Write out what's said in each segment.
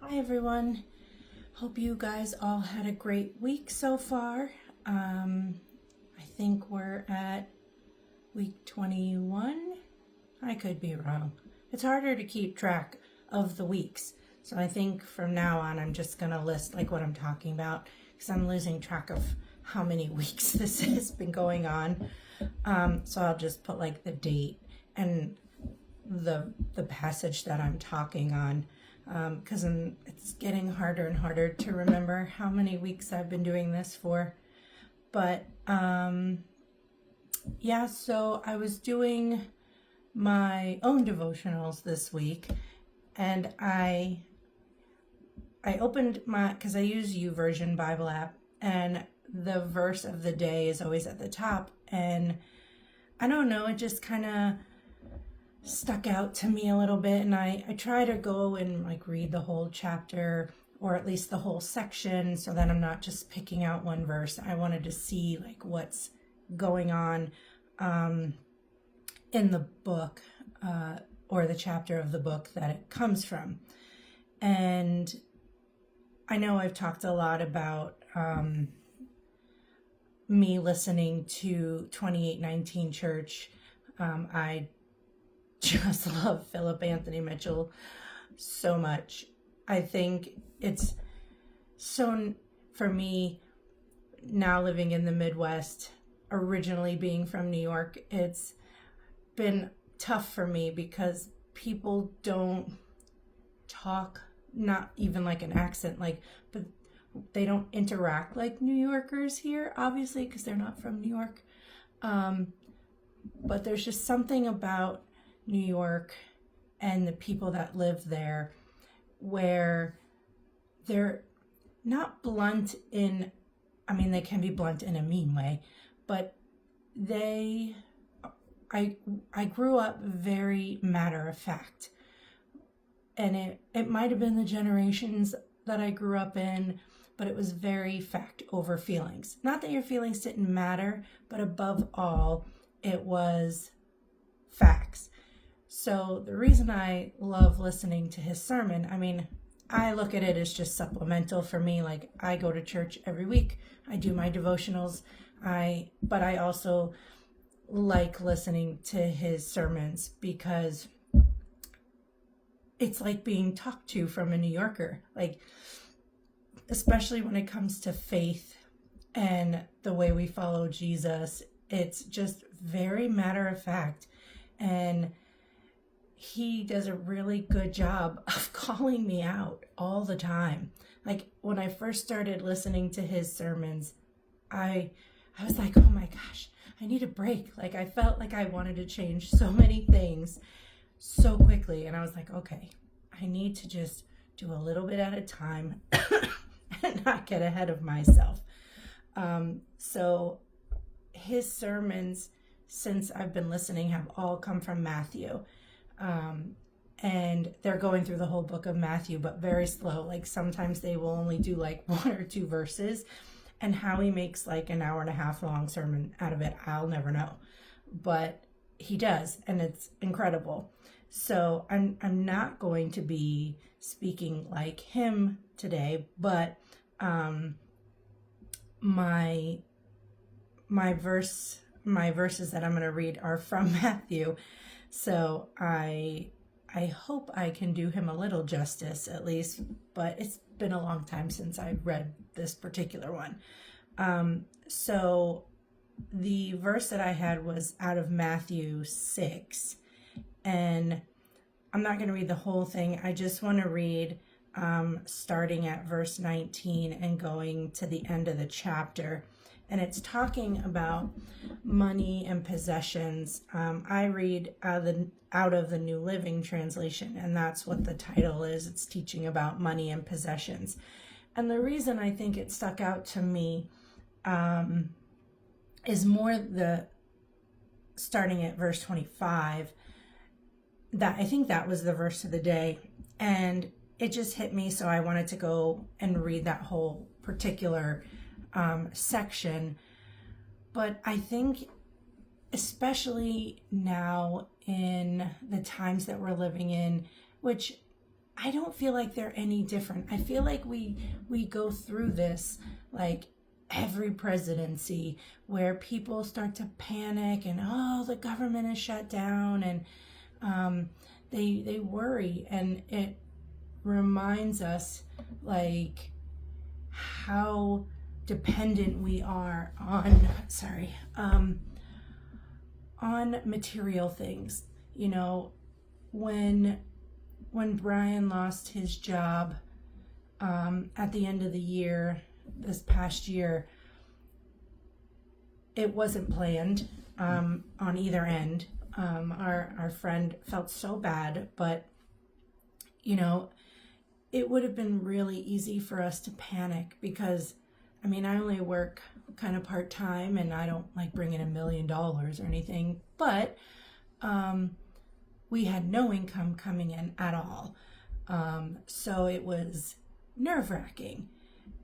Hi everyone. Hope you guys all had a great week so far. I think we're at week 21. I could be wrong. It's harder to keep track of the weeks. So I think from now on I'm just going to list like what I'm talking about because I'm losing track of how many weeks this has been going on. So I'll just put like the date and the passage that I'm talking on, because it's getting harder and harder to remember how many weeks I've been doing this for. But so I was doing my own devotionals this week, and I opened because I use YouVersion Bible app, and the verse of the day is always at the top, and I don't know, it just kind of stuck out to me a little bit, and I try to go and like read the whole chapter or at least the whole section so that I'm not just picking out one verse. I wanted to see like what's going on in the book or the chapter of the book that it comes from. And I know I've talked a lot about me listening to 2819 Church. I just love Philip Anthony Mitchell so much. I think it's so, for me, now living in the Midwest, originally being from New York, it's been tough for me because people don't talk, not even like an accent, but they don't interact like New Yorkers here, obviously, because they're not from New York. But there's just something about New York and the people that live there where they're not blunt in, they can be blunt in a mean way, but I grew up very matter of fact. And it might have been the generations that I grew up in, but it was very fact over feelings. Not that your feelings didn't matter, but above all, it was facts. So the reason I love listening to his sermon, I look at it as just supplemental for me. Like, I go to church every week. I do my devotionals. But I also like listening to his sermons because it's like being talked to from a New Yorker. Like, especially when it comes to faith and the way we follow Jesus, it's just very matter of fact. And he does a really good job of calling me out all the time. Like, when I first started listening to his sermons, I was like, oh my gosh, I need a break. Like, I felt like I wanted to change so many things so quickly. And I was like, okay, I need to just do a little bit at a time and not get ahead of myself. So his sermons, since I've been listening, have all come from Matthew. And they're going through the whole book of Matthew, but very slow. Like, sometimes they will only do like one or two verses, and how he makes like an hour and a half long sermon out of it, I'll never know, but he does, and it's incredible. So I'm not going to be speaking like him today, but my verses that I'm going to read are from Matthew. So I hope I can do him a little justice at least, but it's been a long time since I read this particular one. So the verse that I had was out of Matthew 6, and I'm not going to read the whole thing. I just want to read starting at verse 19 and going to the end of the chapter. And it's talking about money and possessions. I read out of the New Living Translation, and that's what the title is. It's teaching about money and possessions. And the reason I think it stuck out to me is more starting at verse 25, that I think that was the verse of the day. And it just hit me, so I wanted to go and read that whole particular section. But I think especially now in the times that we're living in, which I don't feel like they're any different. I feel like we go through this like every presidency, where people start to panic and, oh, the government is shut down, and they worry, and it reminds us like how dependent we are on material things. You know, when Brian lost his job at the end of the year, this past year, it wasn't planned on either end. Our friend felt so bad, but you know, it would have been really easy for us to panic, because I mean, I only work kind of part-time, and I don't like bring in $1 million or anything, but we had no income coming in at all. So it was nerve-wracking,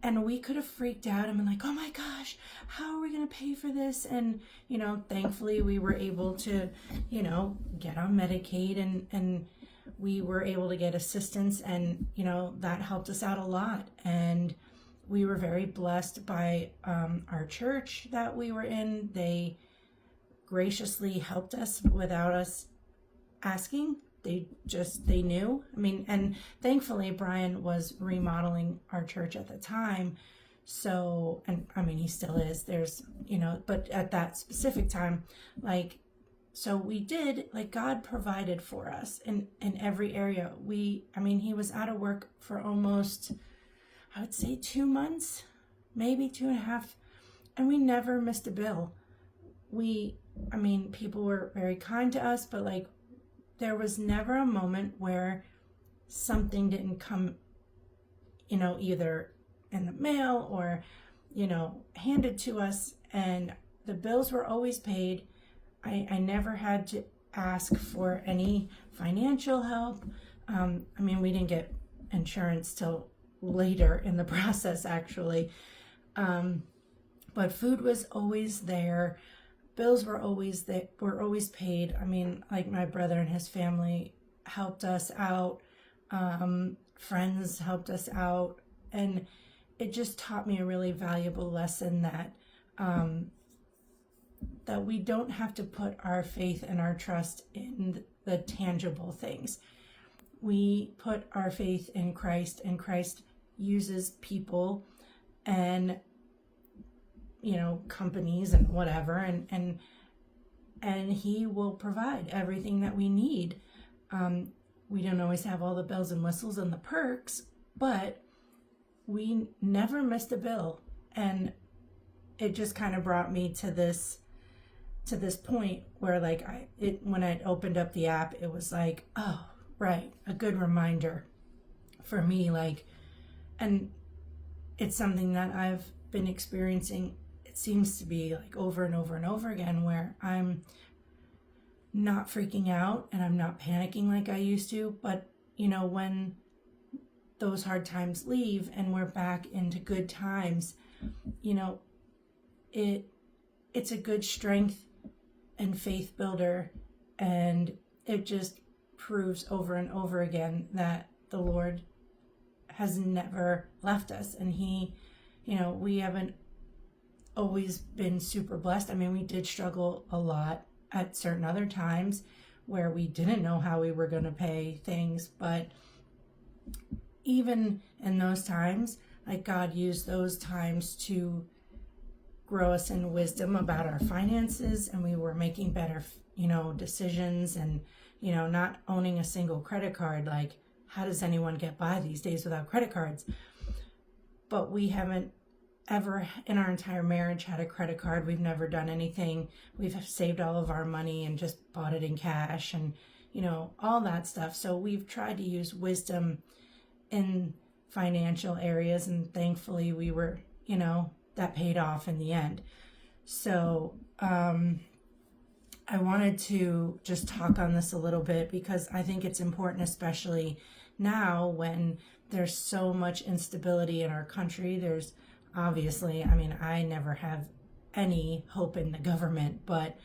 and we could have freaked out and been like, oh my gosh, how are we going to pay for this? And, you know, thankfully we were able to, you know, get on Medicaid, and we were able to get assistance, and, you know, that helped us out a lot. And we were very blessed by our church that we were in. They graciously helped us without us asking. They knew. I mean, and thankfully Brian was remodeling our church at the time. So, and I mean, he still is. There's, you know, but at that specific time, like, so we did, like, God provided for us in every area. He was out of work for almost, I would say 2 months, maybe 2.5, and we never missed a bill. People were very kind to us, but like, there was never a moment where something didn't come, you know, either in the mail or, you know, handed to us, and the bills were always paid. I never had to ask for any financial help. We didn't get insurance till later in the process, actually. But food was always there. Bills were always paid. I mean, like, my brother and his family helped us out. Friends helped us out. And it just taught me a really valuable lesson that we don't have to put our faith and our trust in the tangible things. We put our faith in Christ, and Christ uses people and, you know, companies and whatever, and he will provide everything that we need. We don't always have all the bells and whistles and the perks, but we never missed a bill. And it just kind of brought me to this point where, like, when I opened up the app, it was like, oh, right, a good reminder for me. Like, and it's something that I've been experiencing, it seems to be like over and over and over again, where I'm not freaking out and I'm not panicking like I used to. But, you know, when those hard times leave and we're back into good times, you know, it's a good strength and faith builder, and it just proves over and over again that the Lord has never left us. And he, you know, we haven't always been super blessed. I mean, we did struggle a lot at certain other times where we didn't know how we were going to pay things, but even in those times, like, God used those times to grow us in wisdom about our finances, and we were making better, you know, decisions, and, you know, not owning a single credit card. Like, how does anyone get by these days without credit cards? But we haven't ever in our entire marriage had a credit card. We've never done anything. We've saved all of our money and just bought it in cash, and, you know, all that stuff. So we've tried to use wisdom in financial areas, and thankfully we were, you know, that paid off in the end. So I wanted to just talk on this a little bit, because I think it's important, especially now when there's so much instability in our country. There's obviously, I mean, I never have any hope in the government, but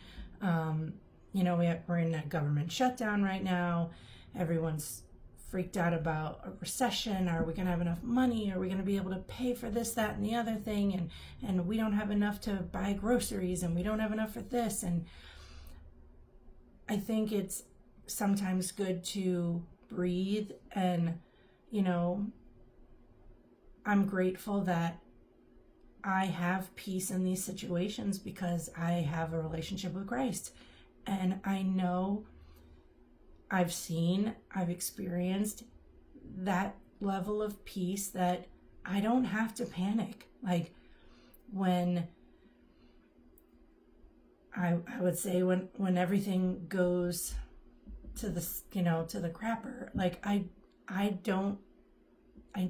you know, we're in a government shutdown right now. Everyone's freaked out about a recession. Are we going to have enough money? Are we going to be able to pay for this, that, and the other thing? And we don't have enough to buy groceries, and we don't have enough for this. And I think it's sometimes good to breathe. And, I'm grateful that I have peace in these situations because I have a relationship with Christ. And I know I've experienced that level of peace that I don't have to panic. Like when I would say when everything goes to the, to the crapper, like I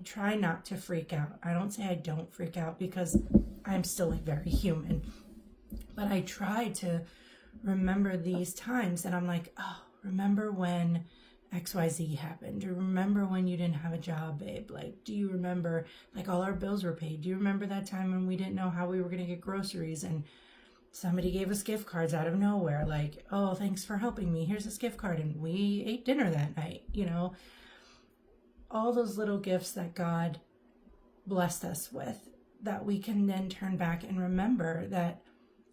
try not to freak out. I don't say I don't freak out because I'm still very human, but I try to remember these times that I'm like, oh, remember when XYZ happened? Do you remember when you didn't have a job, babe? Like, do you remember, like, all our bills were paid? Do you remember that time when we didn't know how we were going to get groceries and somebody gave us gift cards out of nowhere? Like, oh, thanks for helping me. Here's this gift card. And we ate dinner that night, all those little gifts that God blessed us with that we can then turn back and remember that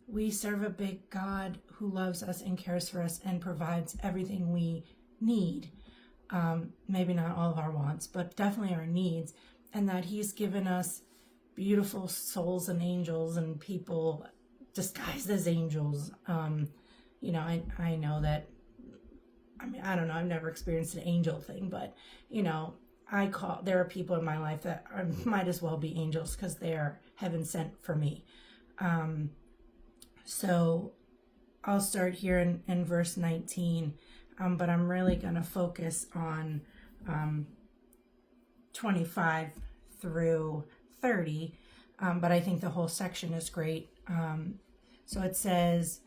we serve a big God who loves us and cares for us and provides everything we need. Maybe not all of our wants, but definitely our needs. And that he's given us beautiful souls and angels and people disguised as angels. I know that, I don't know, I've never experienced an angel thing, but, there are people in my life that might as well be angels because they are heaven sent for me. So I'll start here in verse 19, but I'm really going to focus on 25 through 30, but I think the whole section is great. So it says,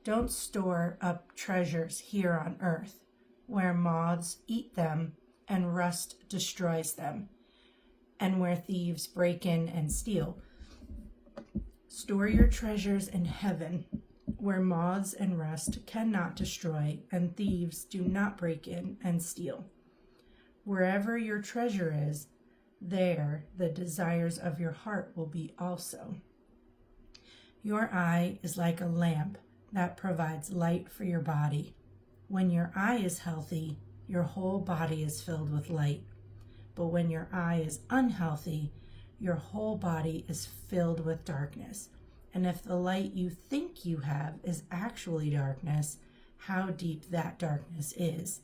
"Don't store up treasures here on earth, where moths eat them and rust destroys them, and where thieves break in and steal. Store your treasures in heaven, where moths and rust cannot destroy, and thieves do not break in and steal. Wherever your treasure is, there the desires of your heart will be also. Your eye is like a lamp that provides light for your body. When your eye is healthy, your whole body is filled with light. But when your eye is unhealthy, your whole body is filled with darkness. And if the light you think you have is actually darkness, how deep that darkness is.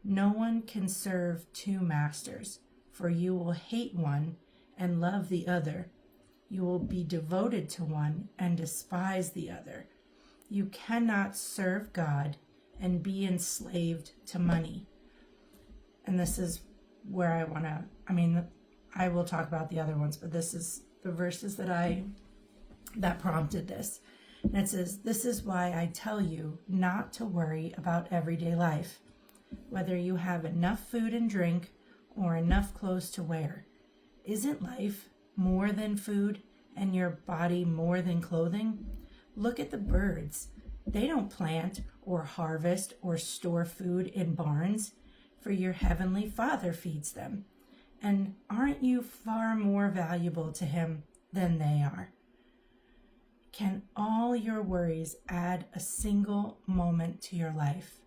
No one can serve two masters, for you will hate one and love the other. You will be devoted to one and despise the other. You cannot serve God and be enslaved to money." And this is where I will talk about the other ones, but this is the verses that prompted this. And it says, "This is why I tell you not to worry about everyday life, whether you have enough food and drink or enough clothes to wear. Isn't life more than food and your body more than clothing? Look at the birds. They don't plant or harvest or store food in barns, for your heavenly Father feeds them. And aren't you far more valuable to him than they are? Can all your worries add a single moment to your life?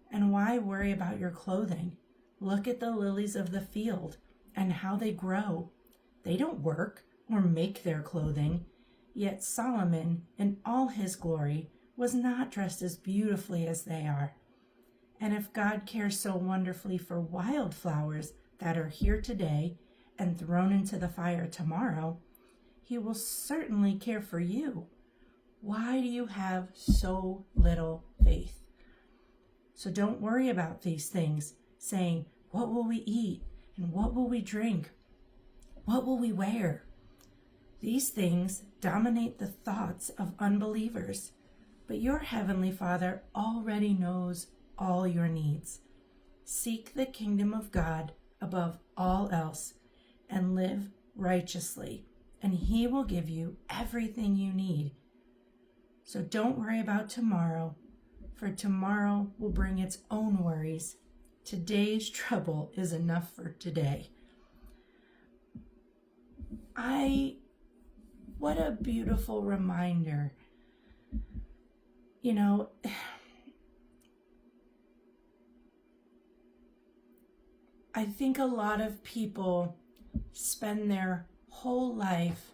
And why worry about your clothing? Look at the lilies of the field and how they grow. They don't work or make their clothing, yet Solomon in all his glory was not dressed as beautifully as they are. And if God cares so wonderfully for wildflowers that are here today and thrown into the fire tomorrow, he will certainly care for you. Why do you have so little faith? So don't worry about these things, saying, what will we eat? And what will we drink? What will we wear? These things dominate the thoughts of unbelievers, but your heavenly Father already knows all your needs. Seek the kingdom of God above all else and live righteously, and he will give you everything you need. So don't worry about tomorrow, for tomorrow will bring its own worries. Today's trouble is enough for today. What a beautiful reminder. You know, I think a lot of people spend their whole life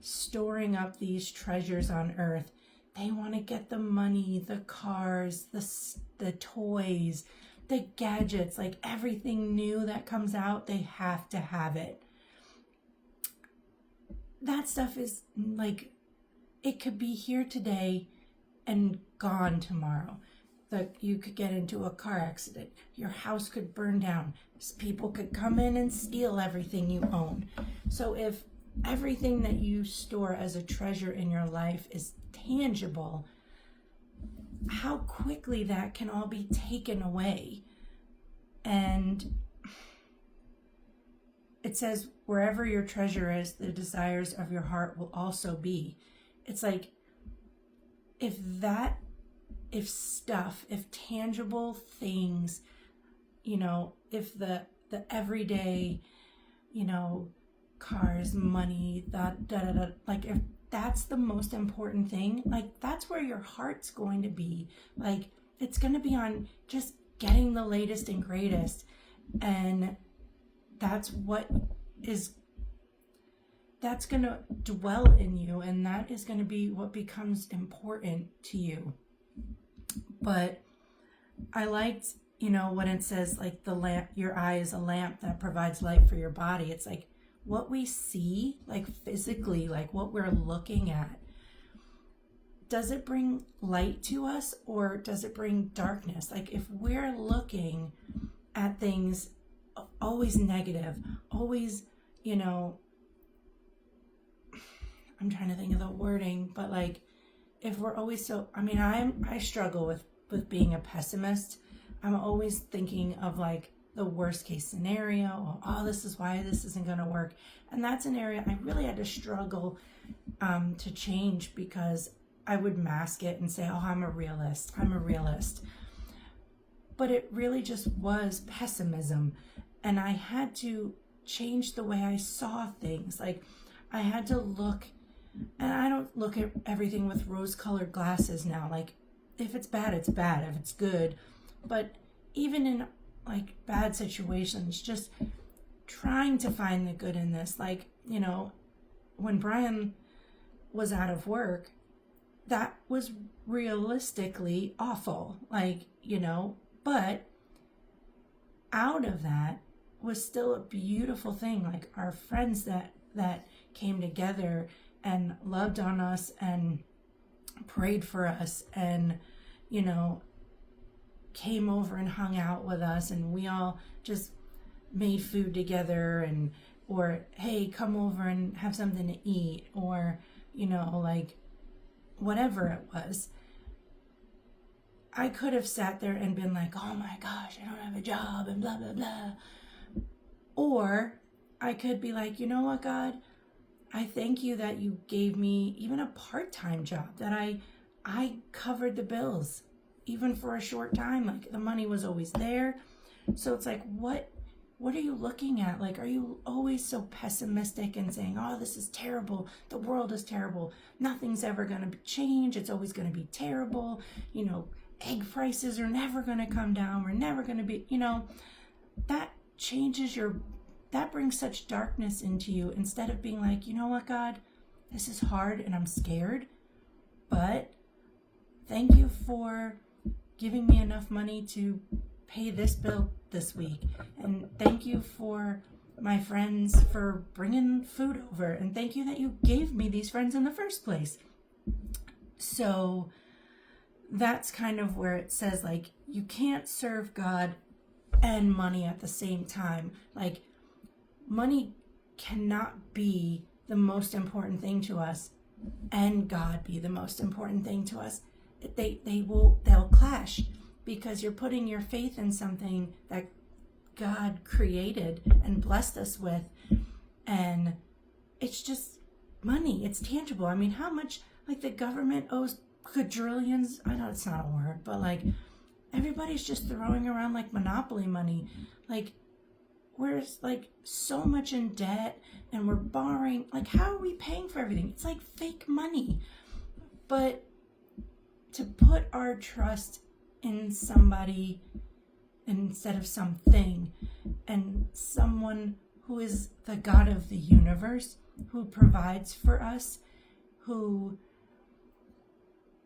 storing up these treasures on earth. They want to get the money, the cars, the toys, the gadgets, like everything new that comes out, they have to have it. That stuff is like, it could be here today and gone tomorrow. You could get into a car accident. Your house could burn down. People could come in and steal everything you own. So if everything that you store as a treasure in your life is tangible, how quickly that can all be taken away. And it says, wherever your treasure is, the desires of your heart will also be. It's like, if tangible things, if the everyday, cars, money, like if that's the most important thing, like that's where your heart's going to be. Like it's going to be on just getting the latest and greatest. And that's going to dwell in you, and that is going to be what becomes important to you. But I liked, when it says like the lamp, your eye is a lamp that provides light for your body. It's like what we see, like physically, like what we're looking at. Does it bring light to us, or does it bring darkness? Like if we're looking at things always negative, always, I'm trying to think of the wording, but like if we're always I struggle with being a pessimist. I'm always thinking of like the worst case scenario. Oh, this is why this isn't going to work. And that's an area I really had to struggle to change, because I would mask it and say, oh, I'm a realist. But it really just was pessimism. And I had to change the way I saw things. Like I had to look, and I don't look at everything with rose-colored glasses now. Like if it's bad, it's bad. If it's good. But even in like bad situations, just trying to find the good in this. Like, when Brian was out of work, that was realistically awful. Like, but out of that was still a beautiful thing. Like our friends that came together and loved on us and prayed for us and, came over and hung out with us, and we all just made food together, or hey, come over and have something to eat, or, like whatever it was. I could have sat there and been like, oh my gosh, I don't have a job and blah, blah, blah. Or I could be like, you know what, God, I thank you that you gave me even a part-time job, that I covered the bills, even for a short time. Like the money was always there. So it's like, what are you looking at? Like, are you always so pessimistic and saying, oh, this is terrible. The world is terrible. Nothing's ever going to change. It's always going to be terrible. Egg prices are never going to come down. We're never going to be, that changes that brings such darkness into you, instead of being like, you know what, God, this is hard and I'm scared, but thank you for giving me enough money to pay this bill this week. And thank you for my friends for bringing food over. And thank you that you gave me these friends in the first place. So that's kind of where it says, like, you can't serve God and money at the same time. Like, money cannot be the most important thing to us and God be the most important thing to us. They'll clash, because you're putting your faith in something that God created and blessed us with, and it's just money. It's tangible. I mean, how much, like, the government owes quadrillions. I know it's not a word, but like everybody's just throwing around like Monopoly money. Like, we're like so much in debt and we're borrowing. Like, how are we paying for everything? It's like fake money. But to put our trust in somebody instead of something, and someone who is the God of the universe, who provides for us, who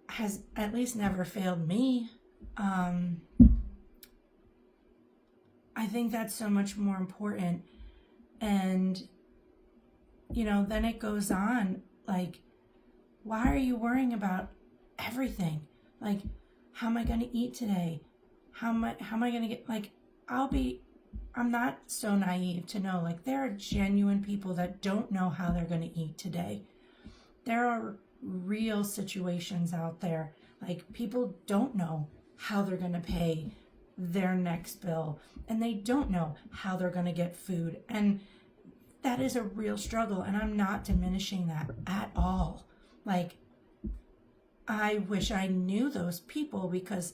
has at least never failed me, I think that's so much more important. And, then it goes on, like, why are you worrying about everything? Like, how am I going to eat today? How am I going to get, like, I'm not so naive to know, like, there are genuine people that don't know how they're going to eat today. There are real situations out there. Like, people don't know how they're going to pay their next bill, and they don't know how they're going to get food. And that is a real struggle, and I'm not diminishing that at all. Like, I wish I knew those people, because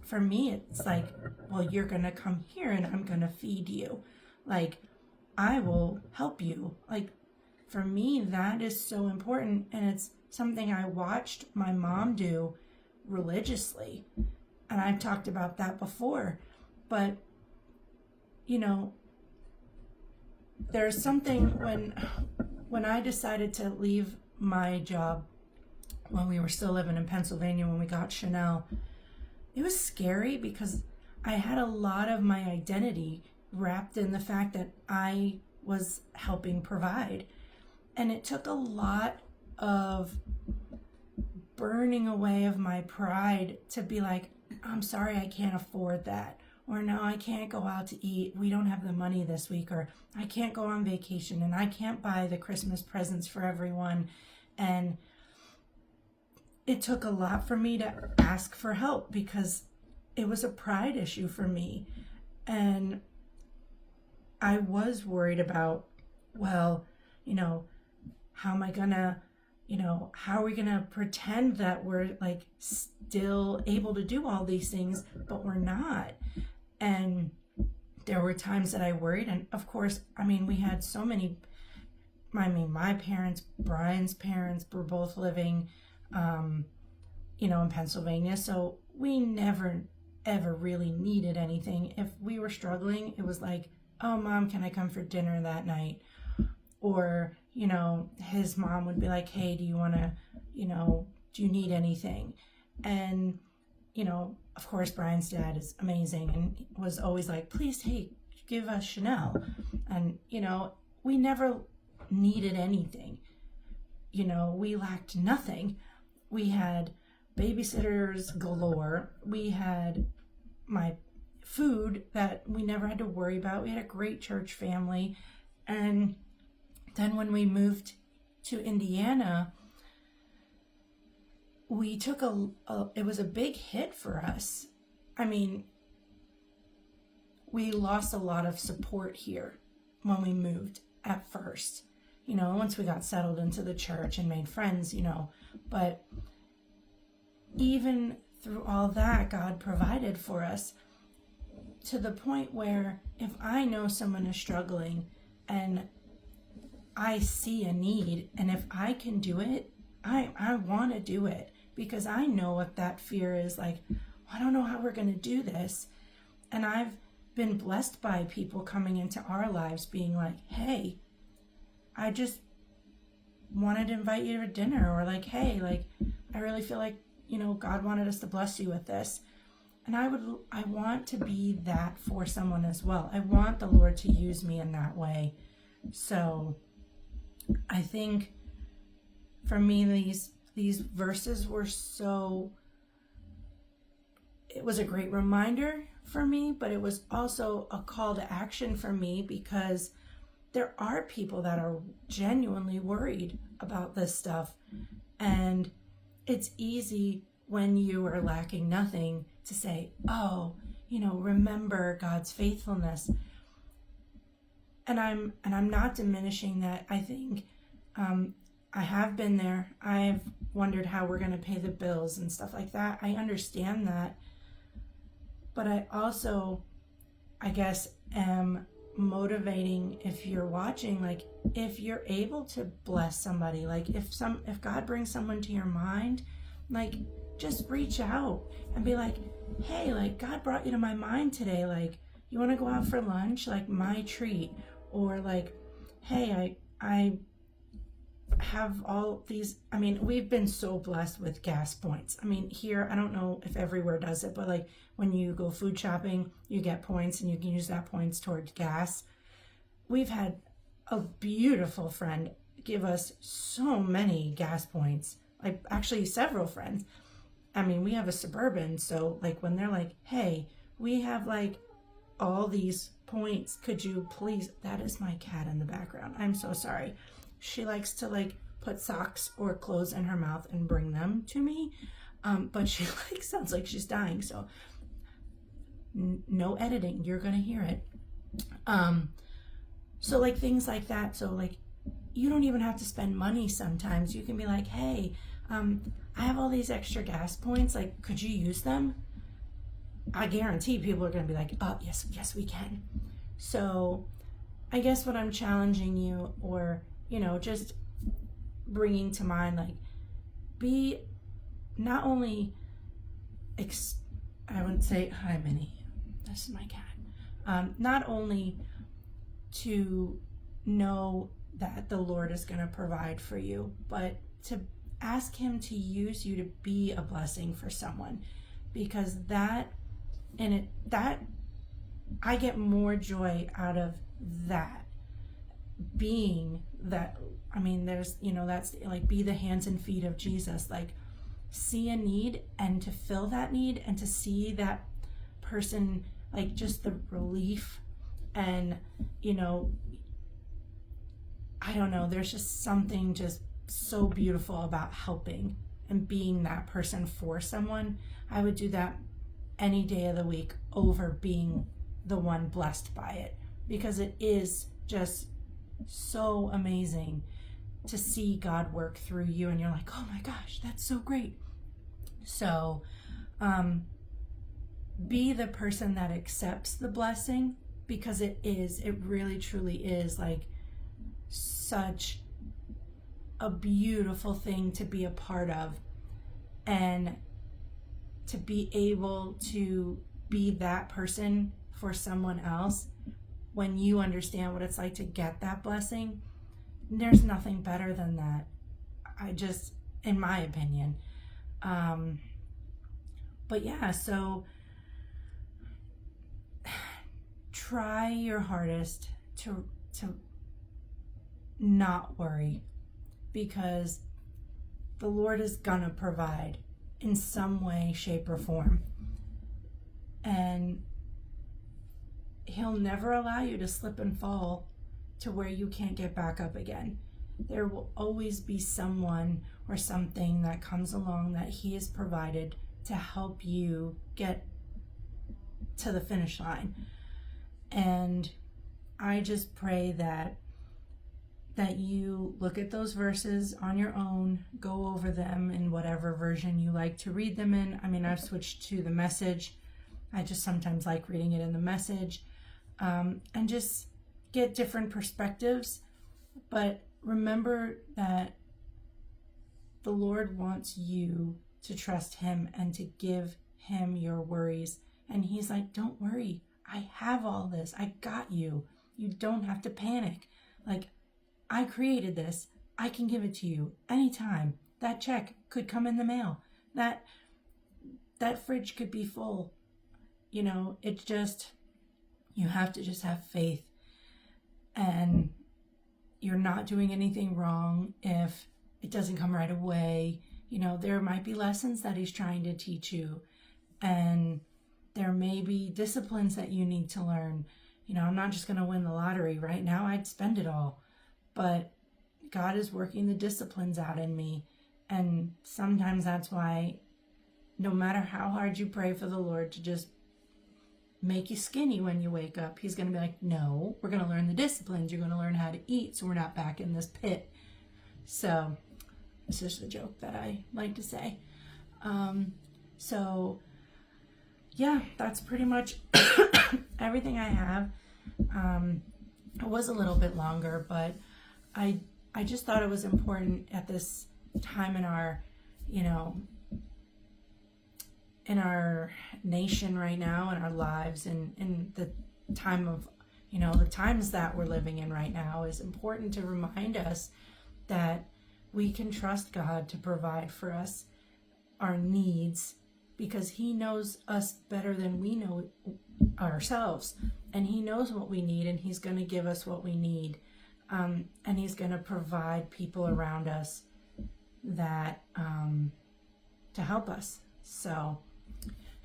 for me, it's like, well, you're going to come here and I'm going to feed you. Like, I will help you. Like, for me, that is so important. And it's something I watched my mom do religiously. And I've talked about that before. But, there's something when I decided to leave my job when we were still living in Pennsylvania, when we got Chanel, it was scary because I had a lot of my identity wrapped in the fact that I was helping provide. And it took a lot of burning away of my pride to be like, I'm sorry, I can't afford that. Or no, I can't go out to eat. We don't have the money this week. Or I can't go on vacation and I can't buy the Christmas presents for everyone. And it took a lot for me to ask for help because it was a pride issue for me. And I was worried about, well, how am I gonna, how are we gonna pretend that we're like still able to do all these things, but we're not. And there were times that I worried. And of course, we had so many, my parents, Brian's parents were both living, in Pennsylvania. So we never, ever really needed anything. If we were struggling, it was like, oh, Mom, can I come for dinner that night? Or, his mom would be like, hey, do you want to, do you need anything? And, of course, Brian's dad is amazing and was always like, please, hey, give us Chanel. And, we never needed anything. We lacked nothing. We had babysitters galore. We had my food that we never had to worry about. We had a great church family. And then when we moved to Indiana, we took it was a big hit for us. We lost a lot of support here when we moved at first, once we got settled into the church and made friends, but even through all that, God provided for us to the point where if I know someone is struggling and I see a need, and if I can do it, I want to do it, because I know what that fear is like. I don't know how we're going to do this. And I've been blessed by people coming into our lives being like, hey, I just wanted to invite you to dinner, or like, hey, like, I really feel like, God wanted us to bless you with this. And I want to be that for someone as well. I want the Lord to use me in that way. So I think for me, these verses were it was a great reminder for me, but it was also a call to action for me, because there are people that are genuinely worried about this stuff. And it's easy when you are lacking nothing to say, oh, remember God's faithfulness. And I'm not diminishing that. I think I have been there. I've wondered how we're going to pay the bills and stuff like that. I understand that. But I also, I guess, am motivating, if you're watching, like, if you're able to bless somebody, like if God brings someone to your mind, like, just reach out and be like, hey, like, God brought you to my mind today, like, you want to go out for lunch, like, my treat. Or like, hey, I have all these, I mean, we've been so blessed with gas points. I mean, here, I don't know if everywhere does it, but like when you go food shopping, you get points and you can use that points towards gas. We've had a beautiful friend give us so many gas points, like actually several friends. I mean, we have a Suburban, so like when they're like, hey, we have like all these points, could you please, that is my cat in the background, I'm so sorry. She likes to like put socks or clothes in her mouth and bring them to me, but she like sounds like she's dying, so no editing, you're gonna hear it. So like things like that. So like you don't even have to spend money. Sometimes you can be like, hey, I have all these extra gas points, like could you use them? I guarantee people are going to be like, oh yes we can. So I guess what I'm challenging you, or just bringing to mind, like, be not only I wouldn't say, hi Minnie, this is my cat, not only to know that the Lord is going to provide for you, but to ask him to use you to be a blessing for someone, because that I get more joy out of that, being that, I mean, there's, that's like, be the hands and feet of Jesus, like see a need and to fill that need, and to see that person, like just the relief. And I don't know, there's just something just so beautiful about helping and being that person for someone. I would do that any day of the week over being the one blessed by it, because it is just so amazing to see God work through you, and you're like, oh my gosh, that's so great. So be the person that accepts the blessing, because it really truly is like such a beautiful thing to be a part of, and to be able to be that person for someone else when you understand what it's like to get that blessing. There's nothing better than that, in my opinion. But yeah, so try your hardest to not worry, because the Lord is gonna provide in some way, shape, or form. And he'll never allow you to slip and fall to where you can't get back up again. There will always be someone or something that comes along that he has provided to help you get to the finish line. And I just pray that you look at those verses on your own, go over them in whatever version you like to read them in. I mean, I've switched to the Message. I just sometimes like reading it in the Message, and just get different perspectives. But remember that the Lord wants you to trust him and to give him your worries. And he's like, don't worry, I have all this. I got you. You don't have to panic. Like, I created this. I can give it to you anytime. That check could come in the mail. That fridge could be full. It's just, you have to just have faith. And you're not doing anything wrong if it doesn't come right away. There might be lessons that he's trying to teach you. And there may be disciplines that you need to learn. I'm not just going to win the lottery right now. I'd spend it all. But God is working the disciplines out in me. And sometimes that's why, no matter how hard you pray for the Lord to just make you skinny when you wake up, he's going to be like, no, we're going to learn the disciplines. You're going to learn how to eat, so we're not back in this pit. So it's just a joke that I like to say. So yeah, that's pretty much everything I have. It was a little bit longer, but I I just thought it was important at this time in our, you know, in our nation right now, in our lives, and in the time of, the times that we're living in right now, is important to remind us that we can trust God to provide for us our needs, because He knows us better than we know ourselves, and He knows what we need, and He's going to give us what we need, and He's going to provide people around us that to help us. So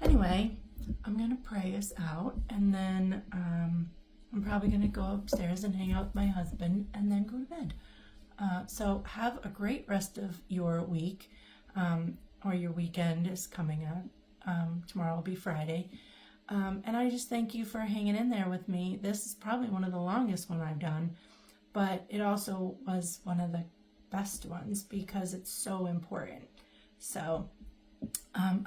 anyway, I'm going to pray us out, and then I'm probably going to go upstairs and hang out with my husband and then go to bed. So have a great rest of your week, or your weekend is coming up. Tomorrow will be Friday. And I just thank you for hanging in there with me. This is probably one of the longest one I've done, but it also was one of the best ones because it's so important. So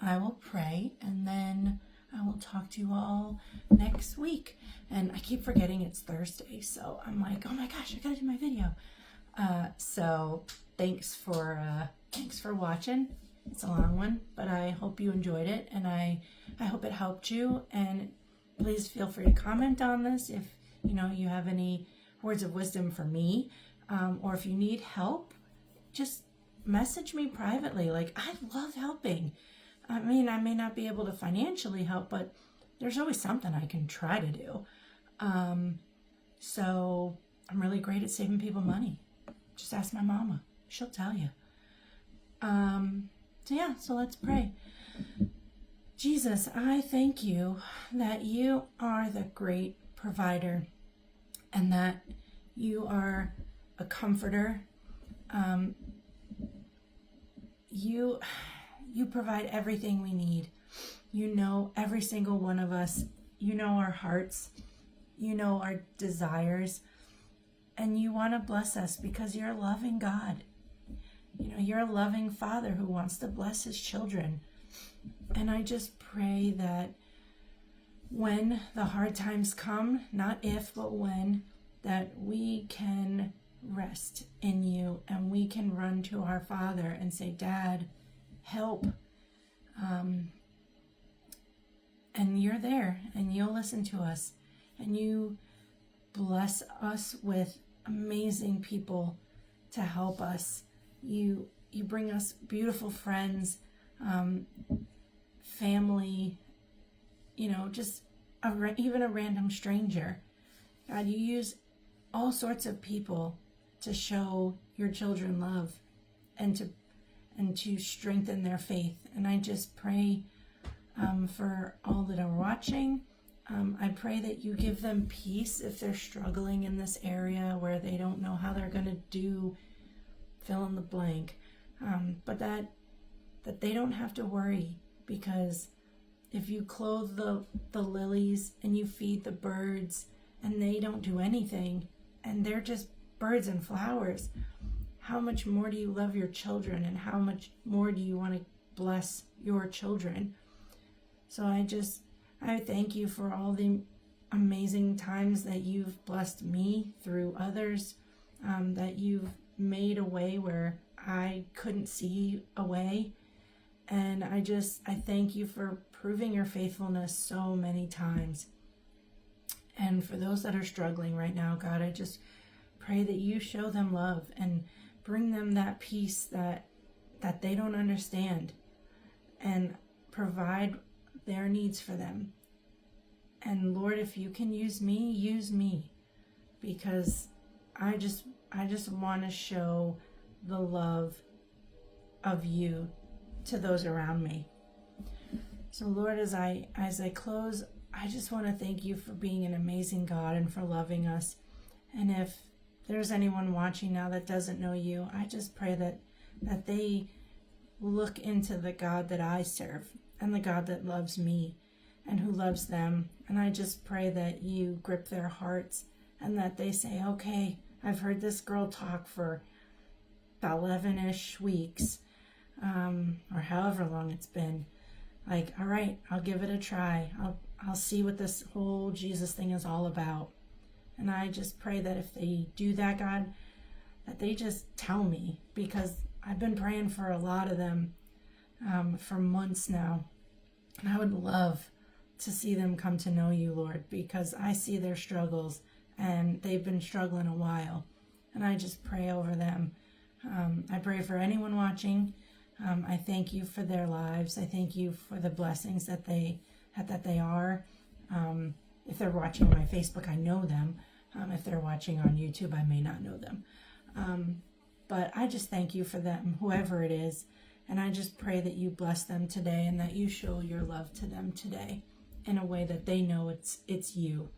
I will pray, and then I will talk to you all next week. And I keep forgetting it's Thursday, so I'm like, oh my gosh, I gotta do my video. So thanks for watching. It's a long one, but I hope you enjoyed it, and I hope it helped you. And please feel free to comment on this if you have any words of wisdom for me, or if you need help, just message me privately. Like, I love helping. I mean, I may not be able to financially help, but there's always something I can try to do. So I'm really great at saving people money. Just ask my mama. She'll tell you. So let's pray. Jesus, I thank you that you are the great provider, and that you are a comforter. You provide everything we need. You know every single one of us. You know our hearts. You know our desires. And you want to bless us because you're a loving God. You're a loving Father who wants to bless his children. And I just pray that when the hard times come, not if, but when, that we can rest in you, and we can run to our Father and say, Dad, help. And you're there, and you'll listen to us, and you bless us with amazing people to help us. You bring us beautiful friends, family, just even a random stranger. God, you use all sorts of people to show your children love and to strengthen their faith. And I just pray for all that are watching. I pray that you give them peace if they're struggling in this area where they don't know how they're going to do fill in the blank, but that they don't have to worry, because if you clothe the lilies and you feed the birds and they don't do anything and they're just birds and flowers, how much more do you love your children, and how much more do you want to bless your children? So I thank you for all the amazing times that you've blessed me through others, that you've made a way where I couldn't see a way. And I thank you for proving your faithfulness so many times. And for those that are struggling right now, God, I just pray that you show them love and bring them that peace that they don't understand, and provide their needs for them. And Lord, if you can use me, because I just want to show the love of you to those around me. So Lord, as I close, I just want to thank you for being an amazing God and for loving us. And if there's anyone watching now that doesn't know you, I just pray that they look into the God that I serve, and the God that loves me and who loves them. And I just pray that you grip their hearts, and that they say, okay, I've heard this girl talk for about 11-ish weeks, or however long it's been, like, all right, I'll give it a try. I'll see what this whole Jesus thing is all about. And I just pray that if they do that, God, that they just tell me, because I've been praying for a lot of them for months now. And I would love to see them come to know you, Lord, because I see their struggles and they've been struggling a while. And I just pray over them. I pray for anyone watching. I thank you for their lives. I thank you for the blessings that they are. If they're watching my Facebook, I know them. If they're watching on YouTube, I may not know them. But I just thank you for them, whoever it is. And I just pray that you bless them today and that you show your love to them today in a way that they know it's you.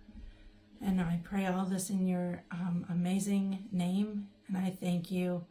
And I pray all this in your amazing name. And I thank you.